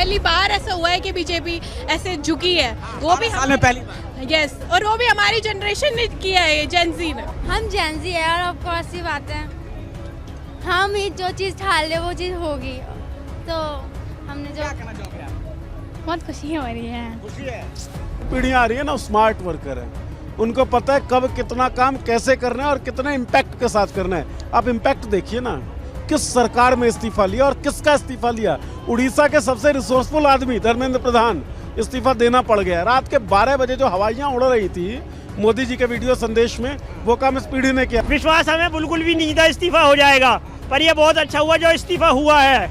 पहली बार ऐसा हुआ है कि बीजेपी ऐसे झुकी है, वो भी साल में पहली बार। यस, और वो भी हमारी जनरेशन ने किया है, जेनजी ने। हम जेनजी है और ऑफ कोर्स ही बात है, हम ही जो चीज़ ठाल ले वो चीज़ होगी। तो हमने जो बहुत खुशी हो रही है। खुशी है। पीढ़ियाँ आ रही है ना, स्मार्ट वर्कर है, उनको पता है कब कितना काम कैसे करना है और कितना इम्पैक्ट के साथ करना है। आप इम्पैक्ट देखिए ना, किस सरकार में इस्तीफा लिया और किसका इस्तीफा लिया। उड़ीसा के सबसे रिसोर्सफुल आदमी धर्मेंद्र प्रधान इस्तीफा देना पड़ गया। रात के 12 बजे जो हवाइयाँ उड़ रही थी मोदी जी के वीडियो संदेश में, वो काम इस पीढ़ी ने किया। विश्वास हमें बिल्कुल भी नहीं था इस्तीफा हो जाएगा, पर ये बहुत अच्छा हुआ जो इस्तीफा हुआ है।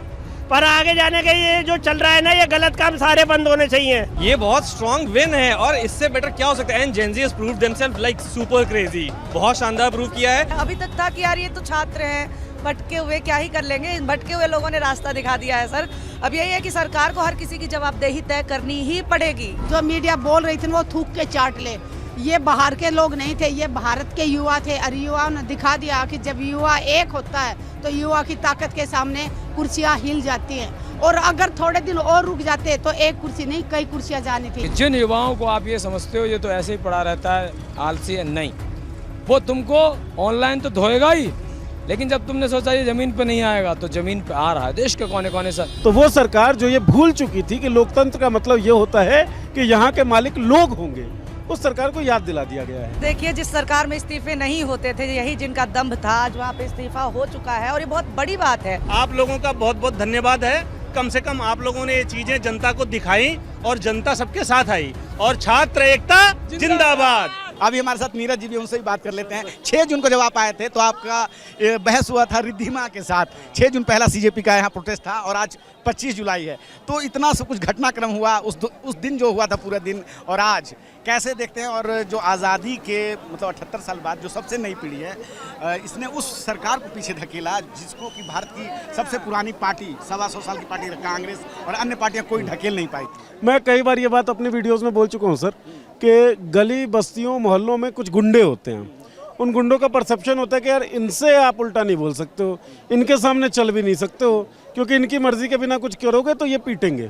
पर आगे जाने का ये जो चल रहा है ना, ये गलत काम सारे बंद होने चाहिए। ये बहुत स्ट्रॉन्ग विन है और इससे बेटर क्या हो सकता है। And gen Z has proved themself like super crazy, बहुत शानदार प्रूव किया है। अभी तक था कि यार ये तो छात्र हैं, भटके हुए क्या ही कर लेंगे। इन भटके हुए लोगों ने रास्ता दिखा दिया है सर। अब यही है कि सरकार को हर किसी की जवाबदेही तय करनी ही पड़ेगी। जो मीडिया बोल रही थी वो थूक के चाट ले। ये बाहर के लोग नहीं थे, ये भारत के युवा थे और युवाओं ने दिखा दिया कि जब युवा एक होता है तो युवा की ताकत के सामने कुर्सियां हिल जाती हैं। और अगर थोड़े दिन और रुक जाते तो एक कुर्सी नहीं कई कुर्सियां जानी थी। जिन युवाओं को आप ये समझते हो ये तो ऐसे ही पड़ा रहता है, आलसी है, नहीं, वो तुमको ऑनलाइन तो धोएगा ही, लेकिन जब तुमने सोचा ये जमीन पे नहीं आएगा तो जमीन पे आ रहा है देश के कोने कोने से। तो वो सरकार जो ये भूल चुकी थी कि लोकतंत्र का मतलब ये होता है कि यहाँ के मालिक लोग होंगे, उस सरकार को याद दिला दिया गया है। देखिए, जिस सरकार में इस्तीफे नहीं होते थे, यही जिनका दम्भ था, आज वहाँ पे इस्तीफा हो चुका है और ये बहुत बड़ी बात है। आप लोगों का बहुत बहुत धन्यवाद है। कम से कम आप लोगों ने ये चीजें जनता को दिखाई और जनता सबके साथ आई। और छात्र एकता जिंदाबाद। अभी हमारे साथ नीरज जी भी, उनसे भी बात कर लेते हैं। 6 जून को जब आप आए थे तो आपका बहस हुआ था रिद्धिमा के साथ। 6 जून पहला सीजेपी का यहाँ प्रोटेस्ट था और आज 25 जुलाई है, तो इतना सब कुछ घटनाक्रम हुआ उस दिन जो हुआ था पूरा दिन, और आज कैसे देखते हैं। और जो आज़ादी के मतलब 78 साल बाद जो सबसे नई पीढ़ी है, इसने उस सरकार को पीछे धकेला जिसको कि भारत की सबसे पुरानी पार्टी 125 साल की पार्टी कांग्रेस और अन्य पार्टियां कोई ढकेल नहीं पाई। मैं कई बार ये बात अपने वीडियोस में बोल चुका हूँ सर, कि गली बस्तियों मोहल्लों में कुछ गुंडे होते हैं। उन गुंडों का परसेप्शन होता है कि यार इनसे आप उल्टा नहीं बोल सकते हो, इनके सामने चल भी नहीं सकते हो, क्योंकि इनकी मर्जी के बिना कुछ करोगे तो ये पीटेंगे।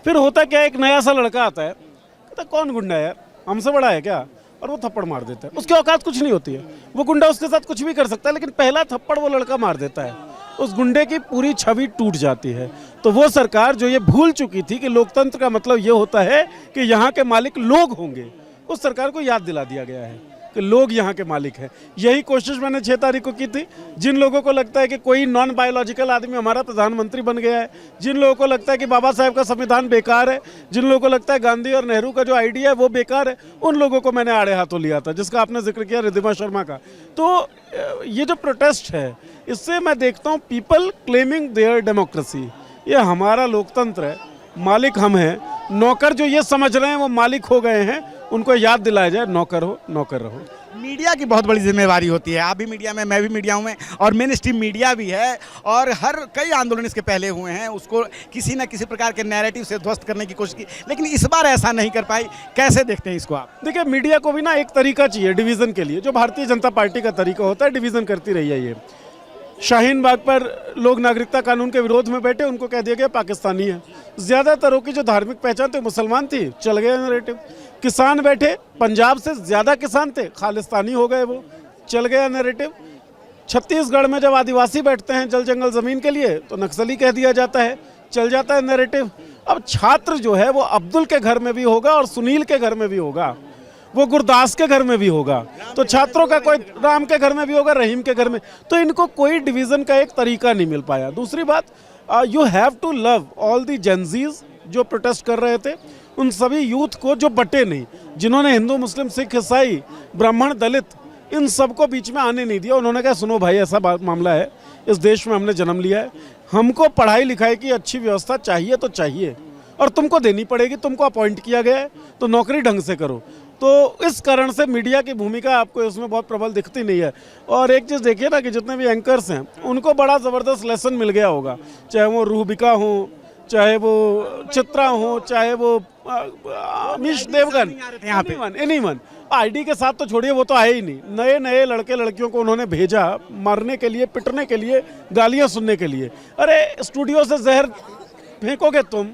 फिर होता क्या, एक नया सा लड़का आता है, कहता कौन गुंडा है यार, हमसे बड़ा है क्या, और वो थप्पड़ मार देता है। उसकी औकात कुछ नहीं होती है, वो गुंडा उसके साथ कुछ भी कर सकता है, लेकिन पहला थप्पड़ वो लड़का मार देता है, उस गुंडे की पूरी छवि टूट जाती है। तो वो सरकार जो ये भूल चुकी थी कि लोकतंत्र का मतलब ये होता है कि यहाँ के मालिक लोग होंगे, उस सरकार को याद दिला दिया गया है कि लोग यहाँ के मालिक हैं। यही कोशिश मैंने 6 तारीख को की थी। जिन लोगों को लगता है कि कोई नॉन बायोलॉजिकल आदमी हमारा प्रधानमंत्री बन गया है, जिन लोगों को लगता है कि बाबा साहेब का संविधान बेकार है, जिन लोगों को लगता है गांधी और नेहरू का जो आइडिया है वो बेकार है, उन लोगों को मैंने आड़े हाथों लिया था, जिसका आपने जिक्र किया रिद्धिमा शर्मा का। तो ये जो प्रोटेस्ट है, इससे मैं देखता हूँ पीपल क्लेमिंग देयर डेमोक्रेसी। ये हमारा लोकतंत्र है, मालिक हम हैं, नौकर जो ये समझ रहे हैं वो मालिक हो गए हैं, उनको याद दिलाया जाए नौकर हो नौकर रहो। मीडिया की बहुत बड़ी जिम्मेवारी होती है। आप भी मीडिया में, मैं भी मीडिया में, और मेन स्ट्रीम मीडिया भी है, और हर कई आंदोलन इसके पहले हुए हैं, उसको किसी न किसी प्रकार के नैरेटिव से ध्वस्त करने की कोशिश की, लेकिन इस बार ऐसा नहीं कर पाई। कैसे देखते हैं इसको आप? देखिए, मीडिया को भी ना एक तरीका चाहिए डिवीज़न के लिए, जो भारतीय जनता पार्टी का तरीका होता है, डिवीज़न करती रही है। ये शाहीन बाग पर लोग नागरिकता कानून के विरोध में बैठे, उनको कह दिया गया पाकिस्तानी है। ज़्यादातरों की जो धार्मिक पहचान थी मुसलमान थी, चल गए नैरेटिव। किसान बैठे, पंजाब से ज़्यादा किसान थे, खालिस्तानी हो गए, वो चल गया नैरेटिव। छत्तीसगढ़ में जब आदिवासी बैठते हैं जल जंगल ज़मीन के लिए तो नक्सली कह दिया जाता है, चल जाता है नैरेटिव। अब छात्र जो है वो अब्दुल के घर में भी होगा और सुनील के घर में भी होगा, वो गुरदास के घर में भी होगा, तो छात्रों का कोई राम के घर में भी होगा, रहीम के घर में। तो इनको कोई डिवीज़न का एक तरीका नहीं मिल पाया। दूसरी बात, you have to love all the gen Zs जो प्रोटेस्ट कर रहे थे, उन सभी यूथ को जो बटे नहीं, जिन्होंने हिंदू मुस्लिम सिख ईसाई ब्राह्मण दलित इन सबको बीच में आने नहीं दिया। उन्होंने कहा सुनो भाई, ऐसा मामला है, इस देश में हमने जन्म लिया है, हमको पढ़ाई लिखाई की अच्छी व्यवस्था चाहिए तो चाहिए, और तुमको देनी पड़ेगी, तुमको अपॉइंट किया गया है तो नौकरी ढंग से करो। तो इस कारण से मीडिया की भूमिका आपको इसमें बहुत प्रबल दिखती नहीं है। और एक चीज़ देखिए ना कि जितने भी एंकर्स हैं उनको बड़ा ज़बरदस्त लेसन मिल गया होगा, चाहे वो रूबिका हो, चाहे वो चित्रा हो, चाहे वो अमीश देवगन, एनीवन। आईडी के साथ तो छोड़िए, वो तो आए ही नहीं। नए नए लड़के लड़कियों को उन्होंने भेजा मारने के लिए, पिटने के लिए, गालियाँ सुनने के लिए। अरे स्टूडियो से जहर फेंकोगे तुम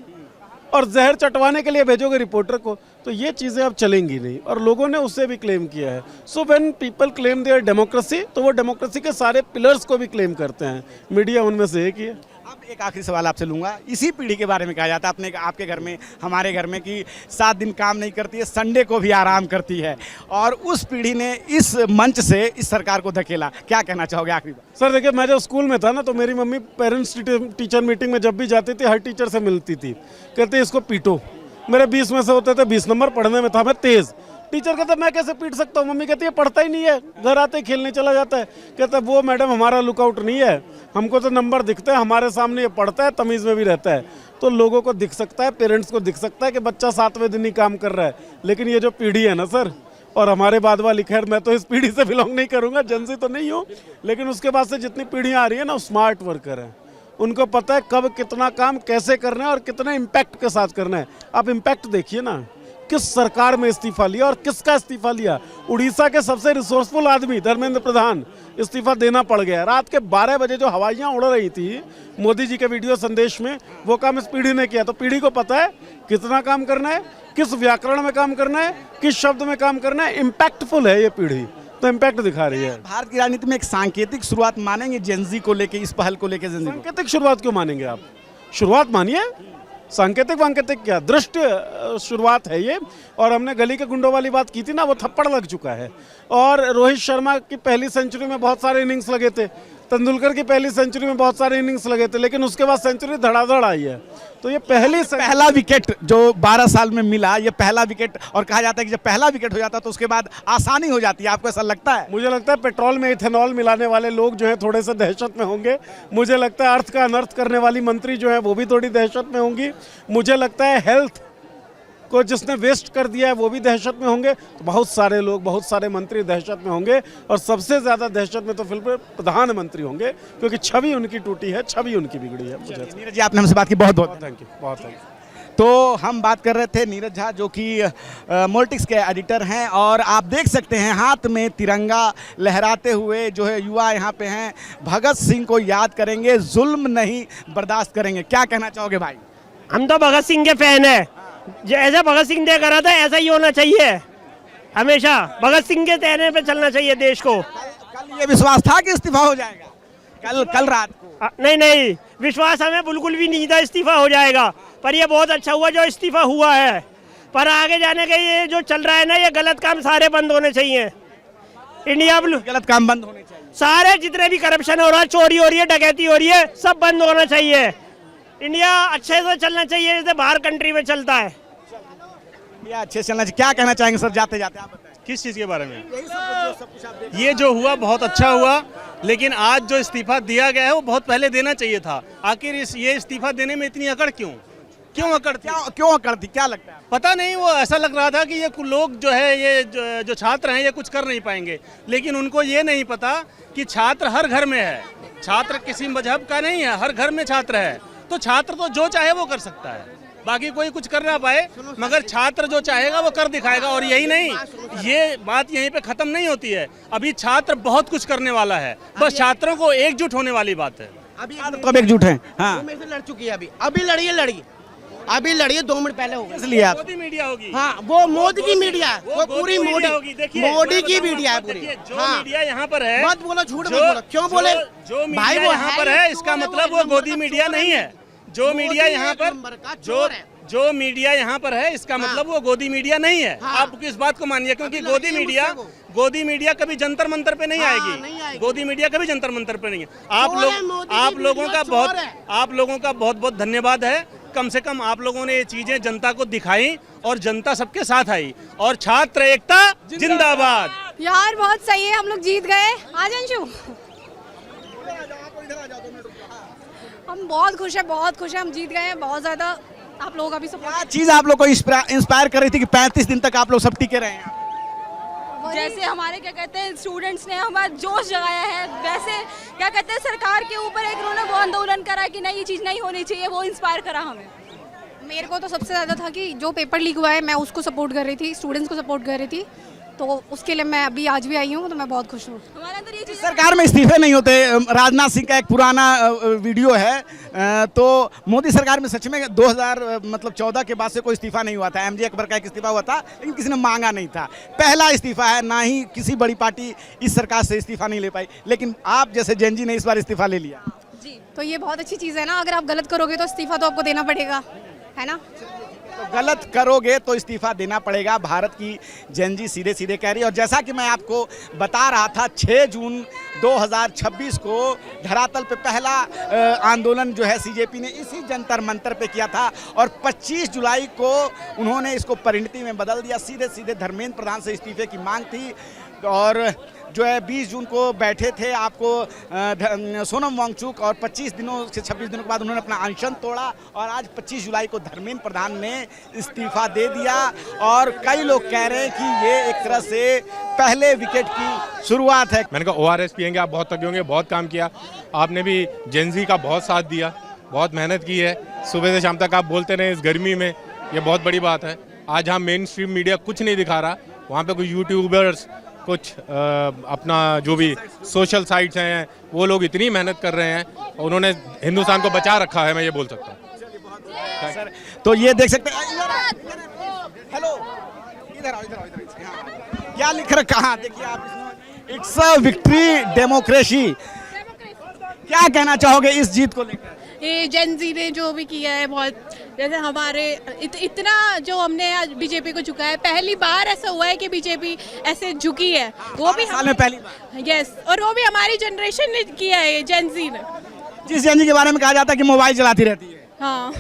और जहर चटवाने के लिए भेजोगे रिपोर्टर को, तो ये चीज़ें अब चलेंगी नहीं। और लोगों ने उससे भी क्लेम किया है। So when people claim their democracy, तो वो डेमोक्रेसी के सारे पिलर्स को भी क्लेम करते हैं। मीडिया उनमें से एक ही है। अब एक आखिरी सवाल आपसे लूँगा, इसी पीढ़ी के बारे में कहा जाता है अपने आपके घर में, हमारे घर में, कि 7 दिन काम नहीं करती है, संडे को भी आराम करती है, और उस पीढ़ी ने इस मंच से इस सरकार को धकेला। क्या कहना चाहोगे आखिरी बात? सर देखिए, मैं जब स्कूल में था ना, तो मेरी मम्मी पेरेंट्स टीचर मीटिंग में जब भी जाती थी, हर टीचर से मिलती थी, कहते इसको पीटो। मेरे 20 में से होते थे 20 नंबर, पढ़ने में था मैं तेज़। टीचर कहता मैं कैसे पीट सकता हूँ? मम्मी कहती है पढ़ता ही नहीं है, घर आते ही खेलने चला जाता है। कहता वो मैडम हमारा लुकआउट नहीं है, हमको तो नंबर दिखते हैं, हमारे सामने ये पढ़ता है, तमीज़ में भी रहता है। तो लोगों को दिख सकता है, पेरेंट्स को दिख सकता है कि बच्चा 7वें दिन ही काम कर रहा है। लेकिन ये जो पीढ़ी है ना सर, और हमारे बाद वाली, खैर मैं तो इस पीढ़ी से बिलोंग नहीं करूँगा, जनसी तो नहीं हूँ, लेकिन उसके बाद से जितनी पीढ़ियाँ आ रही है ना, स्मार्ट वर्कर हैं। उनको पता है कब कितना काम कैसे करना है और कितना इम्पैक्ट के साथ करना है। आप इम्पैक्ट देखिए ना, किस सरकार में इस्तीफा लिया और किसका इस्तीफा लिया। उड़ीसा के सबसे रिसोर्सफुल आदमी धर्मेंद्र प्रधान, इस्तीफा देना पड़ गया। रात के 12 बजे जो हवाइयाँ उड़ रही थी मोदी जी के वीडियो संदेश में, वो काम इस पीढ़ी ने किया। तो पीढ़ी को पता है कितना काम करना है, किस व्याकरण में काम करना है, किस शब्द में काम करना है। इम्पैक्टफुल है ये पीढ़ी, तो इम्पैक्ट दिखा रही है। भारत की राजनीति में एक सांकेतिक शुरुआत मानेंगे जेनजी को लेके, इस पहल को लेके? जेनजी सांकेतिक शुरुआत क्यों मानेंगे आप? शुरुआत मानिए, सांकेतिक वांकेतिक क्या, दृष्ट शुरुआत है ये। और हमने गली के गुंडों वाली बात की थी ना, वो थप्पड़ लग चुका है। और रोहित शर्मा की पहली सेंचुरी में बहुत सारे इनिंग्स लगे थे, तेंदुलकर की पहली सेंचुरी में बहुत सारे इनिंग्स लगे थे, लेकिन उसके बाद सेंचुरी धड़ाधड़ आई है। तो ये पहला विकेट जो 12 साल में मिला, ये पहला विकेट, और कहा जाता है कि जब पहला विकेट हो जाता है तो उसके बाद आसानी हो जाती है। आपको ऐसा लगता है? मुझे लगता है पेट्रोल में इथेनॉल मिलाने वाले लोग जो हैं थोड़े से दहशत में होंगे। मुझे लगता है अर्थ का अनर्थ करने वाली मंत्री जो है वो भी थोड़ी दहशत में होंगी। मुझे लगता है हेल्थ को जिसने वेस्ट कर दिया है वो भी दहशत में होंगे। तो बहुत सारे लोग, बहुत सारे मंत्री दहशत में होंगे, और सबसे ज़्यादा दहशत में तो फिर प्रधानमंत्री होंगे, क्योंकि छवि उनकी टूटी है, छवि उनकी बिगड़ी है। मुझे नीरज जी, आपने हमसे बात की, बहुत बहुत थैंक यू, बहुत थैंक यू। तो हम बात कर रहे थे नीरज झा, जो कि मोल्टिक्स के एडिटर हैं, और आप देख सकते हैं हाथ में तिरंगा लहराते हुए जो है युवा यहाँ पे हैं। भगत सिंह को याद करेंगे, जुल्म नहीं बर्दाश्त करेंगे। क्या कहना चाहोगे भाई? हम तो भगत सिंह के फैन है। जैसा भगत सिंह ने करा था ऐसा ही होना चाहिए, हमेशा भगत सिंह के कहने पे चलना चाहिए देश को। कल ये विश्वास था कि इस्तीफा हो जाएगा, कल रात को? नहीं, विश्वास हमें बिल्कुल भी नहीं था इस्तीफा हो जाएगा, पर ये बहुत अच्छा हुआ जो इस्तीफा हुआ है। पर आगे जाने के ये जो चल रहा है ना, ये गलत काम सारे बंद होने चाहिए। इंडिया गलत काम बंद होने चाहिए, सारे जितने भी करप्शन हो रहा है, चोरी हो रही है, डकैती हो रही है, सब बंद होना चाहिए। इंडिया अच्छे से चलना चाहिए जैसे बाहर कंट्री में चलता है। इंडिया अच्छे से चलना चाहिए। क्या कहना चाहेंगे सर जाते जाते, आप बताएं? किस चीज़ के बारे में? ये जो हुआ बहुत अच्छा हुआ, लेकिन आज जो इस्तीफा दिया गया है वो बहुत पहले देना चाहिए था। आखिर ये इस्तीफा देने में इतनी अकड़ क्यों अकड़ थी? क्यों अकड़ थी, क्या लगता है? पता नहीं, वो ऐसा लग रहा था कि ये लोग जो है, ये जो छात्र हैं, ये कुछ कर नहीं पाएंगे। लेकिन उनको ये नहीं पता कि छात्र हर घर में है, छात्र किसी मजहब का नहीं है, हर घर में छात्र है। तो छात्र तो जो चाहे वो कर सकता है, बाकी कोई कुछ कर ना पाए, मगर छात्र जो चाहेगा वो कर दिखाएगा। और यही नहीं, ये बात यहीं पे खत्म नहीं होती है, अभी छात्र बहुत कुछ करने वाला है, बस छात्रों को एकजुट होने वाली बात है। अभी एकजुट है। हाँ, मेरे से लड़ चुकी है, अभी लड़िए 2 मिनट पहले होगी, इसलिए आप मोदी मीडिया होगी। हाँ, वो मोदी की मीडिया है, वो पूरी मोदी होगी। देखिए, मोदी की मीडिया है पूरी। जो मीडिया यहाँ पर है, मत बोलो, झूठ मत बोलो। क्यों बोले? जो मीडिया यहाँ पर है, इसका मतलब वो गोदी मीडिया नहीं है। जो मीडिया यहाँ पर, जो मीडिया यहाँ पर है, इसका मतलब वो गोदी मीडिया नहीं है। आप इस बात को मानिए, क्योंकि गोदी मीडिया कभी जंतर मंतर पे नहीं आएगी। गोदी मीडिया कभी जंतर मंतर पे नहीं है। आप लोगों का बहुत बहुत धन्यवाद है। कम से कम आप लोगों ने ये चीजें जनता को दिखाई और जनता सबके साथ आई, और छात्र एकता जिंदाबाद। यार बहुत सही है, हम लोग जीत गए। आज अंशु, हम बहुत खुश है, हम जीत गए हैं बहुत ज्यादा। आप लोगों का भी सपोर्ट। चीज आप लोग को इंस्पायर कर रही थी कि 35 दिन तक आप लोग सब टिके रहे हैं? जैसे हमारे क्या कहते हैं स्टूडेंट्स ने हमारा जोश जगाया है, वैसे क्या कहते हैं सरकार के ऊपर एक उन्होंने वो आंदोलन करा कि नहीं ये चीज़ नहीं होनी चाहिए, वो इंस्पायर करा हमें। मेरे को तो सबसे ज़्यादा था कि जो पेपर लीक हुआ है मैं उसको सपोर्ट कर रही थी, स्टूडेंट्स को सपोर्ट कर रही थी, तो उसके लिए मैं अभी आज भी आई हूँ, तो मैं बहुत खुश हूँ। हमारे अंदर ये चीज़ सरकार में इस्तीफे नहीं होते। राजनाथ सिंह का एक पुराना वीडियो है, तो मोदी सरकार में सच में 2014 के बाद से कोई इस्तीफा नहीं हुआ था। एमजे अकबर का एक इस्तीफा हुआ था, लेकिन किसी ने मांगा नहीं था। पहला इस्तीफा है, ना ही किसी बड़ी पार्टी इस सरकार से इस्तीफा नहीं ले पाई, लेकिन आप जैसे जेनजी ने इस बार इस्तीफा ले लिया। जी, तो ये बहुत अच्छी चीज़ है ना, अगर आप गलत करोगे तो इस्तीफा तो आपको देना पड़ेगा, है ना। तो गलत करोगे तो इस्तीफा देना पड़ेगा, भारत की जेनजी सीधे सीधे कह रही है। और जैसा कि मैं आपको बता रहा था, 6 जून 2026 को धरातल पे पहला आंदोलन जो है सीजेपी ने इसी जंतर मंतर पे किया था, और 25 जुलाई को उन्होंने इसको परिणति में बदल दिया। सीधे सीधे धर्मेंद्र प्रधान से इस्तीफे की मांग थी, और जो है 20 जून को बैठे थे आपको सोनम वांगचुक, और 25 दिनों से 26 दिनों के बाद उन्होंने अपना अनशन तोड़ा, और आज 25 जुलाई को धर्मेंद्र प्रधान ने इस्तीफा दे दिया। और कई लोग कह रहे हैं कि ये एक तरह से पहले विकेट की शुरुआत है। मैंने कहा ORS पियेंगे, आप बहुत थके होंगे, बहुत काम किया आपने, भी जेनजी का बहुत साथ दिया, बहुत मेहनत की है, सुबह से शाम तक आप बोलते रहे इस गर्मी में, ये बहुत बड़ी बात है। आज हम मेन स्ट्रीम मीडिया कुछ नहीं दिखा रहा, वहाँ पे कुछ यूट्यूबर्स, कुछ अपना जो भी सोशल साइट्स हैं, वो लोग इतनी मेहनत कर रहे हैं, उन्होंने हिंदुस्तान को बचा रखा है, मैं ये बोल सकता हूँ। सर, तो ये देख सकते हैं, हेलो, इधर आओ, इधर आओ, इधर आओ। क्या लिख रखा, हाँ देखिए आप, इट्स अ विक्ट्री डेमोक्रेसी। क्या कहना चाहोगे इस जीत को लेकर? ये जेनजी ने जो भी किया है, बहुत जैसे हमारे इतना जो हमने आज बीजेपी को झुका है, पहली बार ऐसा हुआ है कि बीजेपी ऐसे झुकी है, वो भी साल में पहली बार। यस, और वो भी हमारी जनरेशन ने किया है, जेनजी ने। जिस जेनजी के बारे में कहा जाता है कि मोबाइल चलाती रहती है। हाँ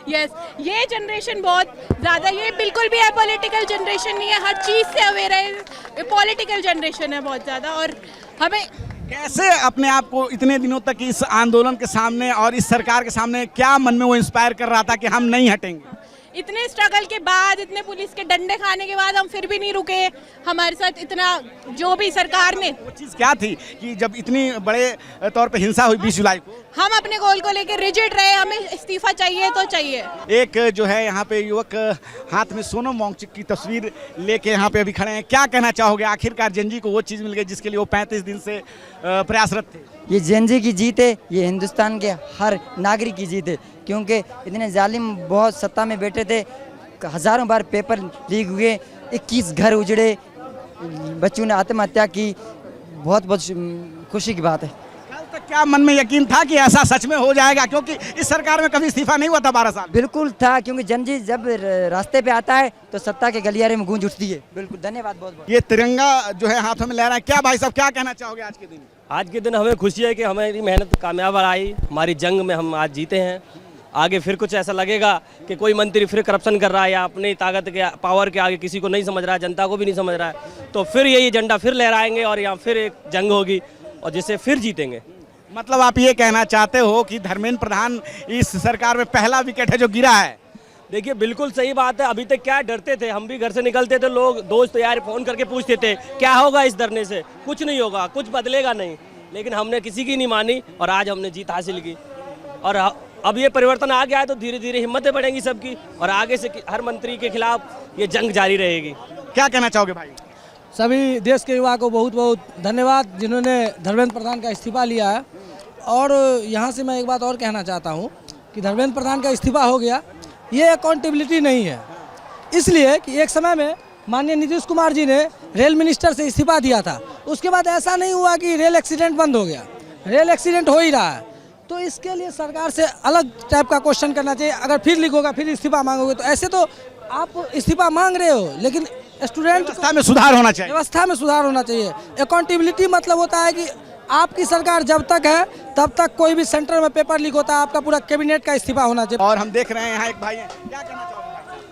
यस, ये जनरेशन बहुत ज़्यादा, ये बिल्कुल भी पॉलिटिकल जनरेशन नहीं है, हर चीज़ से अवेयर है, ये पॉलिटिकल जनरेशन है बहुत ज़्यादा। और हमें कैसे अपने आप को इतने दिनों तक इस आंदोलन के सामने और इस सरकार के सामने, क्या मन में वो इंस्पायर कर रहा था कि हम नहीं हटेंगे? इतने स्ट्रगल के बाद, इतने पुलिस के डंडे खाने के बाद हम फिर भी नहीं रुके, हमारे साथ इतना जो भी सरकार ने, वो चीज़ क्या थी कि जब इतनी बड़े तौर पे हिंसा हुई 20 जुलाई को, हम अपने गोल को लेकर रिजिड रहे, हमें इस्तीफा चाहिए तो चाहिए। एक जो है यहाँ पे युवक हाथ में सोनम वांगचुक की तस्वीर लेके यहाँ पे अभी खड़े हैं। क्या कहना चाहोगे, आखिरकार जेनजी को वो चीज़ मिल गई जिसके लिए वो 35 दिन से प्रयासरत थे? ये जेनजी की जीत है, ये हिंदुस्तान के हर नागरिक की जीत है, क्योंकि इतने जालिम बहुत सत्ता में बैठे थे, हज़ारों बार पेपर लीक हुए, 21 घर उजड़े, बच्चों ने आत्महत्या की, बहुत बहुत खुशी की बात है। कल तक क्या मन में यकीन था कि ऐसा सच में हो जाएगा, क्योंकि इस सरकार में कभी इस्तीफा नहीं हुआ था 12 साल? बिल्कुल था, क्योंकि जेनजी जब रास्ते पे आता है तो सत्ता के गलियारे में गूंज उठती है। बिल्कुल, धन्यवाद बहुत बहुत। ये तिरंगा जो है हाथों में लहरा है, क्या भाई साहब क्या कहना चाहोगे आज के दिन? आज के दिन हमें खुशी है कि हमारी मेहनत कामयाब आई, हमारी जंग में हम आज जीते हैं। आगे फिर कुछ ऐसा लगेगा कि कोई मंत्री फिर करप्शन कर रहा है या अपनी ताकत के पावर के आगे किसी को नहीं समझ रहा है, जनता को भी नहीं समझ रहा है, तो फिर यही झंडा फिर लहराएंगे और यहाँ फिर एक जंग होगी और जिससे फिर जीतेंगे। मतलब आप ये कहना चाहते हो कि धर्मेंद्र प्रधान इस सरकार में पहला विकेट है जो गिरा है? देखिए बिल्कुल सही बात है। अभी तक क्या डरते थे, हम भी घर से निकलते थे, लोग दोस्त यार फ़ोन करके पूछते थे क्या होगा इस डरने से, कुछ नहीं होगा, कुछ बदलेगा नहीं, लेकिन हमने किसी की नहीं मानी और आज हमने जीत हासिल की। और अब ये परिवर्तन आ गया है तो धीरे धीरे हिम्मतें बढ़ेंगी सबकी और आगे से हर मंत्री के खिलाफ ये जंग जारी रहेगी। क्या कहना चाहोगे भाई? सभी देश के युवा को बहुत बहुत धन्यवाद जिन्होंने धर्मेंद्र प्रधान का इस्तीफा लिया है। और यहाँ से मैं एक बात और कहना चाहता हूँ कि धर्मेंद्र प्रधान का इस्तीफा हो गया, ये अकाउंटेबिलिटी नहीं है, इसलिए कि एक समय में माननीय नीतीश कुमार जी ने रेल मिनिस्टर से इस्तीफा दिया था, उसके बाद ऐसा नहीं हुआ कि रेल एक्सीडेंट बंद हो गया, रेल एक्सीडेंट हो ही रहा है। तो इसके लिए सरकार से अलग टाइप का क्वेश्चन करना चाहिए। अगर फिर लीक होगा फिर इस्तीफा मांगोगे, तो ऐसे तो आप इस्तीफा मांग रहे हो, लेकिन स्टूडेंट व्यवस्था में सुधार होना चाहिए। व्यवस्था में सुधार होना चाहिए। अकाउंटेबिलिटी मतलब होता है कि आपकी सरकार जब तक है तब तक कोई भी सेंटर में पेपर लीक होता है, आपका पूरा कैबिनेट का इस्तीफा होना चाहिए। और हम देख रहे हैं यहाँ एक भाई हैं, क्या कहना चाहोगे?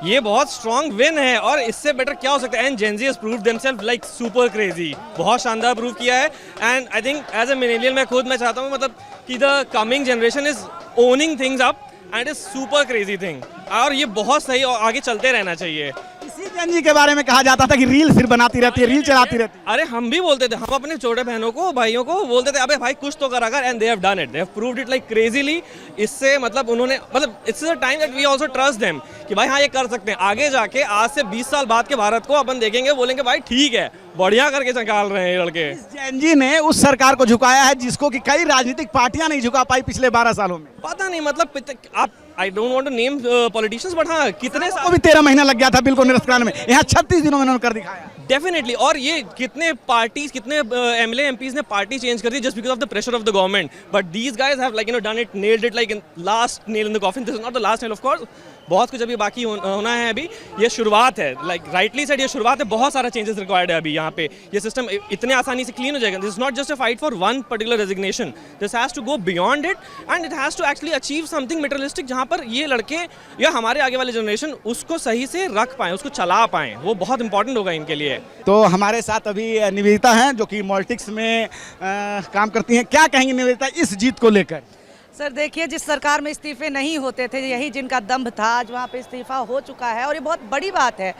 ये बहुत स्ट्रॉन्ग विन है और इससे बेटर क्या हो सकता है। And gen Z has proved themself like super crazy, बहुत शानदार प्रूव किया है। And I think as a millennial मैं चाहता हूँ मतलब कि the coming generation is owning things up and is super crazy thing, और ये बहुत सही और आगे चलते रहना चाहिए। इसी जेनजी के बारे में कहा जाता था कि रील सिर्फ बनाती रहती है, रील चलाती रहती है। अरे हम भी बोलते थे, हम अपने छोटे बहनों को, भाइयों को बोलते थे अबे भाई कुछ तो करा कर, and they have done it, they have proved it like crazily. इससे मतलब उन्होंने मतलब it's a time that we also trust them कि भाई हाँ ये कर सकते हैं। आगे जाके आज से 20 साल बाद के भारत को अपन देखेंगे, बोलेंगे भाई ठीक है, बढ़िया करके निकाल रहे हैं ये लड़के। जेनजी ने उस सरकार को झुकाया है जिसको कि कई राजनीतिक पार्टियां नहीं झुका पाई पिछले 12 सालों में। पता नहीं मतलब आप, I don't want to name politicians, but हाँ कितने को भी 13 महीना लग गया था बिल को निरस्त कराने में, यहाँ 36 दिनों में उन्होंने कर दिखाया। डेफिनेटली, और ये कितने पार्टीज, कितने एमएलए एमपीज ने पार्टी चेंज कर दी just because of the pressure of the government, but these guys have like done it, nailed it like in last nail in the coffin. This is not the last nail of course, बहुत कुछ अभी बाकी होना है। अभी ये शुरुआत है, लाइक राइटली सेड, ये शुरुआत है, बहुत सारा चेंजेस रिक्वायर्ड है अभी यहाँ पे। ये सिस्टम इतने आसानी से क्लीन हो जाएगा। This is not just a fight for one particular resignation, this has to go beyond it and it has to actually achieve something materialistic, जहाँ पर ये लड़के या हमारे आगे वाले जनरेशन उसको सही से रख पाएं, उसको चला पाएं, वो बहुत इंपॉर्टेंट होगा इनके लिए। तो हमारे साथ अभी निवेदिता हैं जो कि मॉलिटिक्स में काम करती हैं। क्या कहेंगी निवेदिता इस जीत को लेकर? सर देखिए, जिस सरकार में इस्तीफे नहीं होते थे, यही जिनका दम्भ था, आज वहाँ पे इस्तीफा हो चुका है। और ये बहुत बड़ी बात है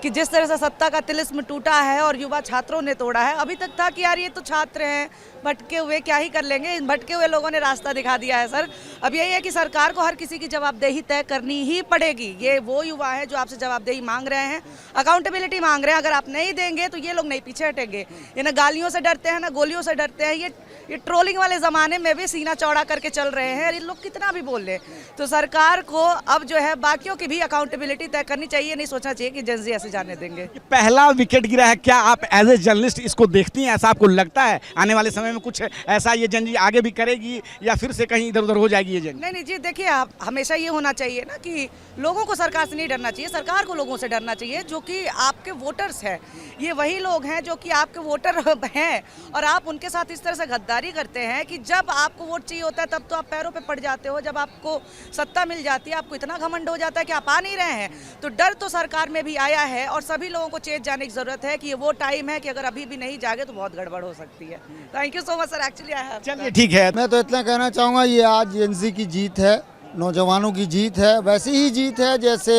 कि जिस तरह से सत्ता का तिलिस्म टूटा है और युवा छात्रों ने तोड़ा है। अभी तक था कि यार ये तो छात्र हैं, भटके हुए क्या ही कर लेंगे, इन भटके हुए लोगों ने रास्ता दिखा दिया है सर। अब यही है कि सरकार को हर किसी की जवाबदेही तय करनी ही पड़ेगी। ये वो युवा है जो आपसे जवाबदेही मांग रहे हैं, अकाउंटेबिलिटी मांग रहे हैं। अगर आप नहीं देंगे तो ये लोग नहीं पीछे हटेंगे। ये ना गालियों से डरते हैं, ना गोलियों से डरते हैं। ये ट्रोलिंग वाले ज़माने में भी सीना चौड़ा करके चल रहे हैं, ये लोग कितना भी बोल लें। तो सरकार को अब जो है बाकियों की भी अकाउंटेबिलिटी तय करनी चाहिए, नहीं सोचना चाहिए कि जेनजी ऐसे जाने देंगे। पहला विकेट गिरा है, क्या आप एज ए जर्नलिस्ट इसको देखती हैं? ऐसा आपको लगता है आने वाले समय में कुछ ऐसा ये जेनजी आगे भी करेगी या फिर से कहीं इधर उधर हो जाएगी ये जेनजी? नहीं जी, देखिए आप, हमेशा ये होना चाहिए ना कि लोगों को सरकार से नहीं डरना चाहिए, सरकार को लोगों से डरना चाहिए, जो कि आपके वोटर्स हैं। ये वही लोग हैं जो कि आपके वोटर हैं, और आप उनके साथ इस तरह से गद्दारी करते हैं कि जब आपको वोट चाहिए होता है तब तो आप पैरों पे पड़ जाते हो, जब आपको सत्ता मिल जाती है आपको इतना घमंड हो जाता है कि आप आ नहीं रहे हैं। तो डर तो सरकार में भी आया है, और सभी लोगों को चेत जाने की जरूरत है कि ये वो टाइम है कि अगर अभी भी नहीं जागे तो बहुत गड़बड़ हो सकती है। Thank you so much sir, actually I have. चलिए ठीक है, मैं तो इतना कहना चाहूँगा, ये आज जेनजी की जीत है, नौजवानों की जीत है। वैसी ही जीत है जैसे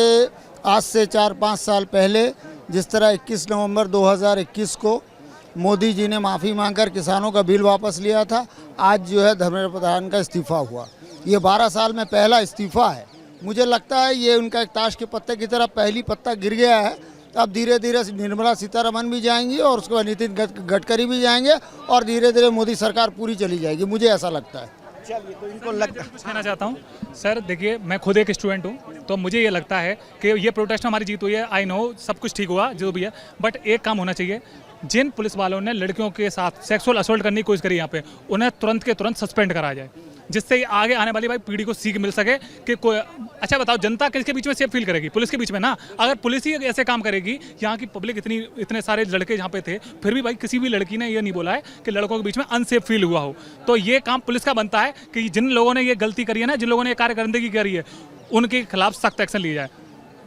आज से 4-5 साल पहले जिस तरह 21 नवंबर 2021 को मोदी जी ने माफ़ी मांगकर किसानों का बिल वापस लिया था, आज जो है धर्मेंद्र प्रधान का इस्तीफ़ा हुआ। ये 12 साल में पहला इस्तीफ़ा है। मुझे लगता है ये उनका एक ताश के पत्ते की तरह पहली पत्ता गिर गया है। अब धीरे धीरे निर्मला सीतारमन भी जाएंगी और उसके बाद नितिन गडकरी भी जाएंगे और धीरे धीरे मोदी सरकार पूरी चली जाएगी, मुझे ऐसा लगता है। चलिए, तो इनको लगता है, कुछ कहना चाहता हूँ सर। देखिए, मैं खुद एक स्टूडेंट हूँ, तो मुझे ये लगता है कि ये प्रोटेस्ट हमारी जीत हुई है। आई नो सब कुछ ठीक हुआ जो भी है, बट एक काम होना चाहिए, जिन पुलिस वालों ने लड़कियों के साथ सेक्सुअल असॉल्ट करने की कोशिश करी यहाँ पे, उन्हें तुरंत के तुरंत सस्पेंड करा जाए, जिससे आगे आने वाली भाई पीढ़ी को सीख मिल सके कि कोई। अच्छा बताओ, जनता किसके बीच में सेफ फील करेगी? पुलिस के बीच में ना। अगर पुलिस ही ऐसे काम करेगी, यहाँ की पब्लिक इतने सारे लड़के यहाँ पे थे, फिर भी भाई किसी भी लड़की ने ये नहीं बोला है कि लड़कों के बीच में अनसेफ फील हुआ हो। तो ये काम पुलिस का बनता है कि जिन लोगों ने ये गलती करी है ना, जिन लोगों ने ये कार्यकर्दगी करी है, उनके खिलाफ सख्त एक्शन लिया जाए।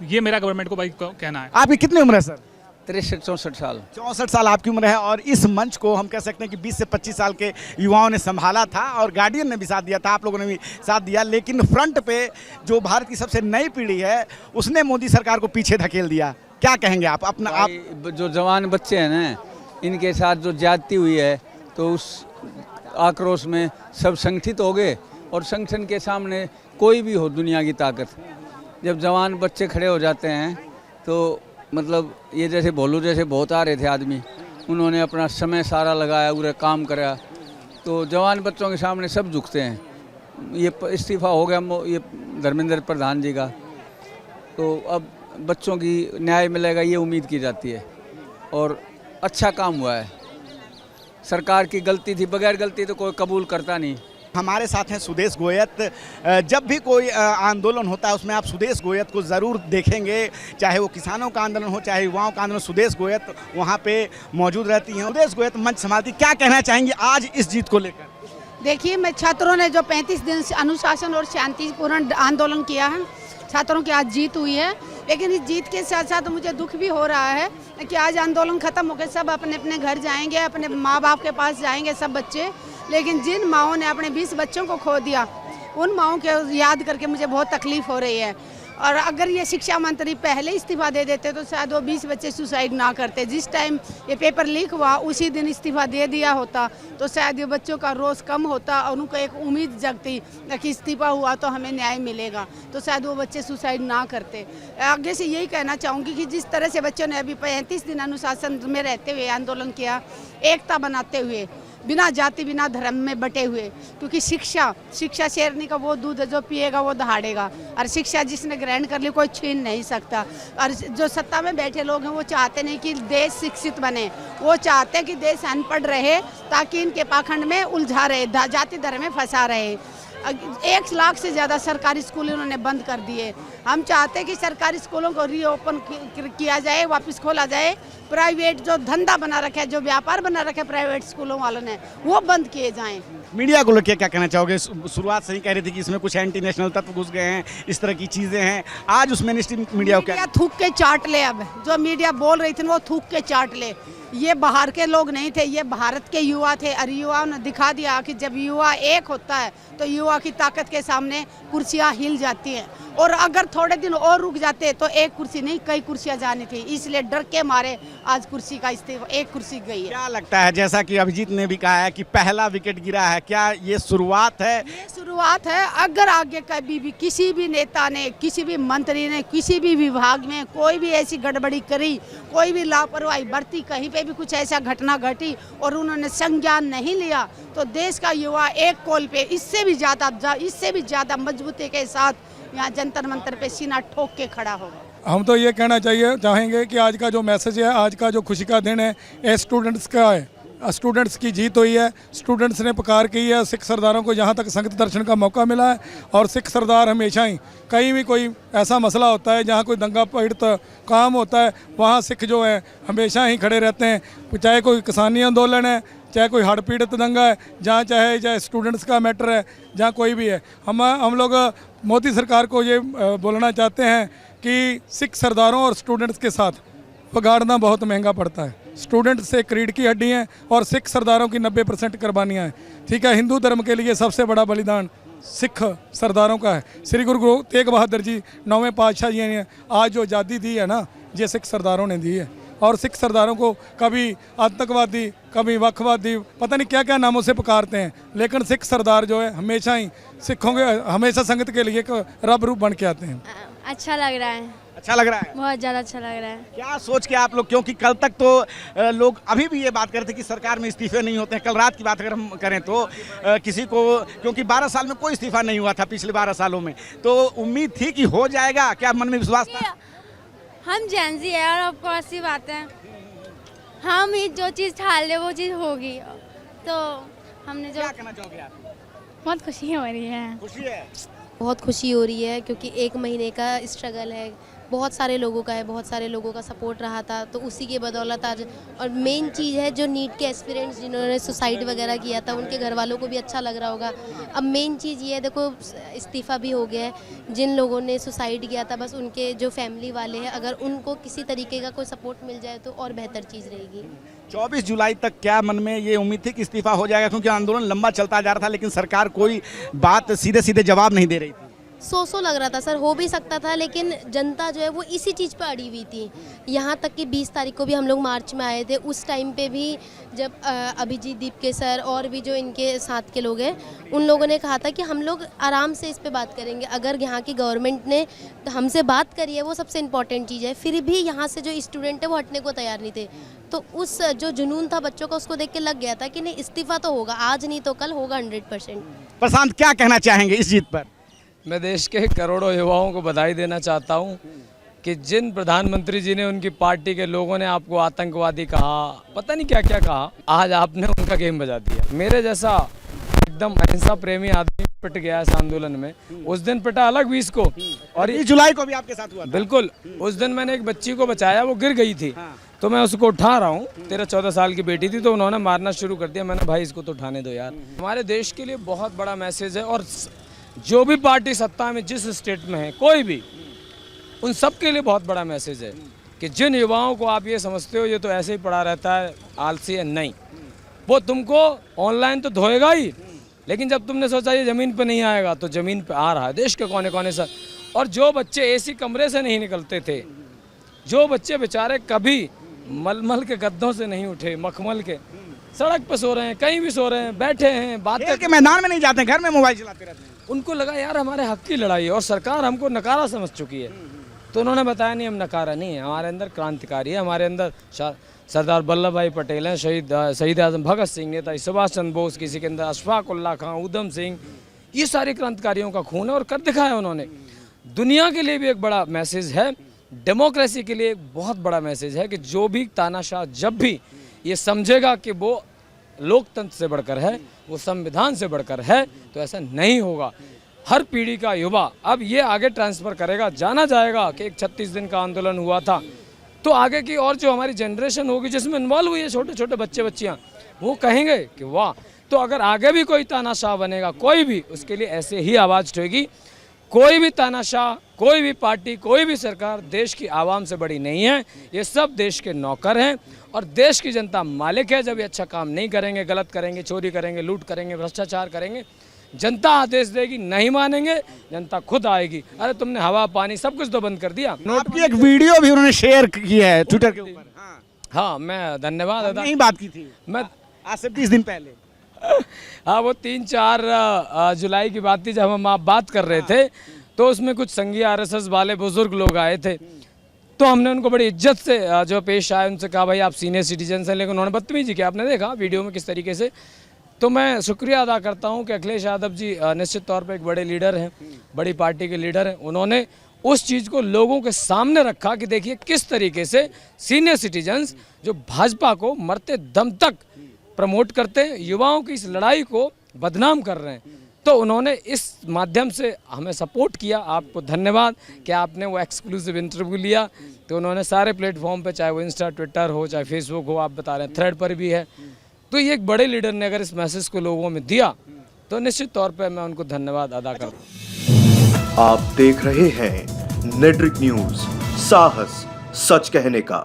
ये मेरा गवर्नमेंट को भाई कहना है। आपकी कितनी उम्र है सर? 63-64 साल। 64 साल आपकी उम्र है, और इस मंच को हम कह सकते हैं कि 20 से 25 साल के युवाओं ने संभाला था, और गार्डियन ने भी साथ दिया था, आप लोगों ने भी साथ दिया। लेकिन फ्रंट पे जो भारत की सबसे नई पीढ़ी है उसने मोदी सरकार को पीछे धकेल दिया। क्या कहेंगे आप अपना? आप जो जवान बच्चे हैं ना, इनके साथ जो ज्यादती हुई है, तो उस आक्रोश में सब संगठित हो गए, और संगठन के सामने कोई भी हो दुनिया की ताकत, जब जवान बच्चे खड़े हो जाते हैं तो मतलब ये जैसे भोलू जैसे बहुत आ रहे थे आदमी, उन्होंने अपना समय सारा लगाया, पूरा काम करा, तो जवान बच्चों के सामने सब झुकते हैं। ये इस्तीफ़ा हो गया ये धर्मेंद्र प्रधान जी का, तो अब बच्चों की न्याय मिलेगा ये उम्मीद की जाती है, और अच्छा काम हुआ है। सरकार की गलती थी, बगैर गलती तो कोई कबूल करता नहीं। हमारे साथ हैं सुदेश गोयत। जब भी कोई आंदोलन होता है उसमें आप सुदेश गोयत को ज़रूर देखेंगे, चाहे वो किसानों का आंदोलन हो, चाहे युवाओं का आंदोलन, सुदेश गोयत वहाँ पे मौजूद रहती हैं। सुदेश गोयत मंच संभालती, क्या कहना चाहेंगे आज इस जीत को लेकर? देखिए, मैं छात्रों ने जो 35 दिन से अनुशासन और शांतिपूर्ण आंदोलन किया है, छात्रों की आज जीत हुई है। लेकिन इस जीत के साथ साथ मुझे दुख भी हो रहा है कि आज आंदोलन खत्म होकर सब अपने अपने घर जाएंगे, अपने माँ बाप के पास जाएंगे सब बच्चे। लेकिन जिन माओं ने अपने 20 बच्चों को खो दिया, उन माओं को याद करके मुझे बहुत तकलीफ़ हो रही है। और अगर ये शिक्षा मंत्री पहले इस्तीफा दे देते तो शायद वो 20 बच्चे सुसाइड ना करते। जिस टाइम ये पेपर लीक हुआ उसी दिन इस्तीफा दे दिया होता तो शायद ये बच्चों का रोष कम होता और उनको एक उम्मीद जगती कि इस्तीफा हुआ तो हमें न्याय मिलेगा, तो शायद वो बच्चे सुसाइड ना करते। आगे से यही कहना चाहूँगी कि जिस तरह से बच्चों ने अभी 35 दिन अनुशासन में रहते हुए आंदोलन किया, एकता बनाते हुए, बिना जाति बिना धर्म में बटे हुए, क्योंकि शिक्षा शेरनी का वो दूध है जो पिएगा वो दहाड़ेगा, और शिक्षा जिसने ग्रहण कर ली कोई छीन नहीं सकता। और जो सत्ता में बैठे लोग हैं वो चाहते नहीं कि देश शिक्षित बने, वो चाहते हैं कि देश अनपढ़ रहे ताकि इनके पाखंड में उलझा रहे, जाति धर्म में फंसा रहे। 1 लाख से ज़्यादा सरकारी स्कूल उन्होंने बंद कर दिए। हम चाहते हैं कि सरकारी स्कूलों को रीओपन किया जाए, वापस खोला जाए। प्राइवेट जो धंधा बना रखा है, जो व्यापार बना रखा है प्राइवेट स्कूलों वालों ने, वो बंद किए जाएं। मीडिया को लेकर क्या कहना चाहोगे? शुरुआत से ही कह रही थी कि इसमें कुछ एंटी नेशनल तत्व घुस गए हैं, इस तरह की चीज़ें हैं। आज उस मेनस्ट्रीम मीडिया को क्या थूक के चाट ले? अब जो मीडिया बोल रही थी वो थूक के चाट ले। ये बाहर के लोग नहीं थे, ये भारत के युवा थे, और युवाओं ने दिखा दिया कि जब युवा एक होता है तो युवा की ताकत के सामने कुर्सियां हिल जाती हैं। और अगर थोड़े दिन और रुक जाते तो एक कुर्सी नहीं कई कुर्सियां जानी थी, इसलिए डर के मारे आज कुर्सी का इस्तीफा, एक कुर्सी गई है। क्या लगता है, जैसा कि अभिजीत ने भी कहा है कि पहला विकेट गिरा है, क्या ये शुरुआत है? ये शुरुआत है। अगर आगे कभी भी किसी भी नेता ने, किसी भी मंत्री ने, किसी भी विभाग में कोई भी ऐसी गड़बड़ी करी, कोई भी लापरवाही बरती, कहीं पे भी कुछ ऐसा घटना घटी और उन्होंने संज्ञान नहीं लिया, तो देश का युवा एक कॉल पे इससे भी ज्यादा मजबूती के साथ यहाँ जंतर मंतर पे सीना ठोक के खड़ा होगा। हम तो ये कहना चाहेंगे कि आज का जो मैसेज है, आज का जो खुशी का दिन है, ये स्टूडेंट्स का है। स्टूडेंट्स की जीत हुई है, स्टूडेंट्स ने पुकार की है। सिख सरदारों को यहाँ तक संगत दर्शन का मौका मिला है, और सिख सरदार हमेशा ही कहीं भी कोई ऐसा मसला होता है, जहाँ कोई दंगा पीड़ित काम होता है, वहाँ सिख जो है हमेशा ही खड़े रहते हैं। चाहे कोई किसानी आंदोलन है, चाहे कोई हड़ पीड़ित दंगा है, जहाँ चाहे स्टूडेंट्स का मैटर है, जहाँ कोई भी है। हम लोग मोदी सरकार को ये बोलना चाहते हैं कि सिख सरदारों और स्टूडेंट्स के साथ बगाड़ना बहुत महंगा पड़ता है। स्टूडेंट्स से रीढ़ की हड्डी हैं और सिख सरदारों की 90% कुर्बानियाँ हैं। ठीक है, हिंदू धर्म के लिए सबसे बड़ा बलिदान सिख सरदारों का है। श्री गुरु तेग बहादुर जी 9वें पातशाह जी ने आज जो आज़ादी दी है ना, ये सिख सरदारों ने दी है। और सिख सरदारों को कभी आतंकवादी, कभी वक्फवादी, पता नहीं क्या क्या नामों से पुकारते हैं, लेकिन सिख सरदार जो है हमेशा ही सिखों के, हमेशा संगत के लिए रब रूप बन के आते हैं। अच्छा लग रहा है, अच्छा लग रहा है, बहुत ज़्यादा अच्छा लग रहा है। क्या सोच के आप लोग, क्योंकि कल तक तो लोग अभी भी ये बात करते कि सरकार में इस्तीफे नहीं होते हैं। कल रात की बात अगर हम करें तो किसी को, क्योंकि 12 साल में कोई इस्तीफा नहीं हुआ था पिछले 12 सालों में, तो उम्मीद थी कि हो जाएगा। क्या मन में विश्वास था? हम जेनजी है और आपको ऐसी बात है, हम ही जो चीज़ ठाल ले वो चीज़ होगी। तो हमने जो, क्या कहना चाहोगे आप? बहुत खुशी हो रही है। खुशी है, बहुत खुशी हो रही है, क्योंकि 1 महीने का स्ट्रगल है, बहुत सारे लोगों का है, बहुत सारे लोगों का सपोर्ट रहा था, तो उसी के बदौलत आज। और मेन चीज़ है जो नीट के एस्पिरेंट्स जिन्होंने सुसाइड वगैरह किया था, उनके घर वालों को भी अच्छा लग रहा होगा। अब मेन चीज़ ये है, देखो इस्तीफ़ा भी हो गया है, जिन लोगों ने सुसाइड किया था बस उनके जो फैमिली वाले हैं, अगर उनको किसी तरीके का कोई सपोर्ट मिल जाए तो और बेहतर चीज़ रहेगी। 24 जुलाई तक क्या मन में ये उम्मीद थी कि इस्तीफा हो जाएगा? क्योंकि आंदोलन लंबा चलता जा रहा था, लेकिन सरकार कोई बात सीधे सीधे जवाब नहीं दे रही थी। सो लग रहा था सर, हो भी सकता था, लेकिन जनता जो है वो इसी चीज़ पर अड़ी हुई थी। यहाँ तक कि 20 तारीख को भी हम लोग मार्च में आए थे, उस टाइम पे भी जब अभिजीत दीप के सर और भी जो इनके साथ के लोग हैं, उन लोगों ने कहा था कि हम लोग आराम से इस पे बात करेंगे। अगर यहाँ की गवर्नमेंट ने हमसे बात करी है, वो सबसे इम्पॉर्टेंट चीज़ है। फिर भी यहाँ से जो स्टूडेंट है वो हटने को तैयार नहीं थे, तो उस जो जुनून था बच्चों का, उसको देख के लग गया था कि नहीं, इस्तीफा तो होगा, आज नहीं तो कल होगा 100%। प्रशांत, क्या कहना चाहेंगे इस जीत पर? मैं देश के करोड़ों युवाओं को बधाई देना चाहता हूं कि जिन प्रधानमंत्री जी ने, उनकी पार्टी के लोगों ने आपको आतंकवादी कहा, पता नहीं क्या क्या कहा, आज आपने उनका गेम बजा दिया। मेरे जैसा एकदम अहिंसा प्रेमी आदमी पिट गया इस आंदोलन में। उस दिन पिटा अलग 20 को, और 20 जुलाई को भी आपके साथ हुआ था। बिल्कुल, उस दिन मैंने एक बच्ची को बचाया, वो गिर गई थी, तो मैं उसको उठा रहा हूँ। 13-14 साल की बेटी थी, तो उन्होंने मारना शुरू कर दिया। मैंने, भाई इसको तो उठाने दो यार। हमारे देश के लिए बहुत बड़ा मैसेज है, और जो भी पार्टी सत्ता में जिस स्टेट में है, कोई भी, उन सब के लिए बहुत बड़ा मैसेज है कि जिन युवाओं को आप ये समझते हो ये तो ऐसे ही पड़ा रहता है, आलसी है, नहीं, वो तुमको ऑनलाइन तो धोएगा ही, लेकिन जब तुमने सोचा ये ज़मीन पे नहीं आएगा, तो ज़मीन पे आ रहा है देश के कोने कोने से। और जो बच्चे एसी कमरे से नहीं निकलते थे, जो बच्चे बेचारे कभी मलमल के गद्दों से नहीं उठे, मखमल के, सड़क पे सो रहे हैं, कहीं भी सो रहे हैं, बैठे हैं, बातें के मैदान में नहीं जाते, घर में मोबाइल चलाते रहते हैं, उनको लगा यार हमारे हक की लड़ाई है और सरकार हमको नकारा समझ चुकी है। तो उन्होंने बताया नहीं, हम नकारा नहीं है, हमारे अंदर क्रांतिकारी है, हमारे अंदर सरदार वल्लभ भाई पटेल हैं, शहीद आजम भगत सिंह, नेताजी सुभाष चंद्र बोस, किसी के अंदर अशफाक उल्लाह खां, उधम सिंह, ये सारे क्रांतिकारियों का खून है और कर दिखाया उन्होंने। दुनिया के लिए भी एक बड़ा मैसेज है, डेमोक्रेसी के लिए एक बहुत बड़ा मैसेज है कि जो भी तानाशाह जब भी ये समझेगा कि वो लोकतंत्र से बढ़कर है, वो संविधान से बढ़कर है, तो ऐसा नहीं होगा। हर पीढ़ी का युवा अब ये आगे ट्रांसफ़र करेगा, जाना जाएगा कि एक 36 दिन का आंदोलन हुआ था, तो आगे की और जो हमारी जनरेशन होगी जिसमें इन्वॉल्व हुई है छोटे छोटे बच्चे बच्चियाँ, वो कहेंगे कि वाह। तो अगर आगे भी कोई तानाशाह बनेगा, कोई भी, उसके लिए ऐसे ही आवाज़ उठेगी। कोई भी तानाशाह, कोई भी पार्टी, कोई भी सरकार देश की आवाम से बड़ी नहीं है, ये सब देश के नौकर हैं और देश की जनता मालिक है। जब ये अच्छा काम नहीं करेंगे, गलत करेंगे, चोरी करेंगे, लूट करेंगे, भ्रष्टाचार करेंगे, जनता आदेश देगी, नहीं मानेंगे, जनता खुद आएगी। अरे तुमने हवा पानी सब कुछ तो बंद कर दिया। नोट की एक वीडियो भी उन्होंने शेयर की है ट्विटर के ऊपर। हाँ, मैं धन्यवाद अदा, यही बात की थी मैं आज से 20 दिन पहले। हाँ, वो 3-4 जुलाई की बात थी जब हम आप बात कर रहे थे, तो उसमें कुछ संघीय RSS वाले बुजुर्ग लोग आए थे, तो हमने उनको बड़ी इज्जत से जो पेश आए, उनसे कहा भाई आप सीनियर सिटीजन हैं, लेकिन उन्होंने बदतमीजी किया। आपने देखा वीडियो में किस तरीके से। तो मैं शुक्रिया अदा करता हूं कि अखिलेश यादव जी निश्चित तौर पे एक बड़े लीडर हैं, बड़ी पार्टी के लीडर हैं। उन्होंने उस चीज़ को लोगों के सामने रखा कि देखिए किस तरीके से सीनियर सिटीजन्स जो भाजपा को मरते दम तक प्रमोट करते हैं, युवाओं की इस लड़ाई को बदनाम कर रहे हैं। तो उन्होंने इस माध्यम से हमें सपोर्ट किया। आपको धन्यवाद कि आपने वो एक्सक्लूसिव इंटरव्यू लिया। तो उन्होंने सारे प्लेटफॉर्म पे, चाहे वो इंस्टा, ट्विटर हो, चाहे फेसबुक हो, आप बता रहे हैं थ्रेड पर भी है, तो ये एक बड़े लीडर ने अगर इस मैसेज को लोगों में दिया तो निश्चित तौर पे मैं उनको धन्यवाद अदा करता हूँ। आप देख रहे हैं नेट्रिक न्यूज, साहस सच कहने का।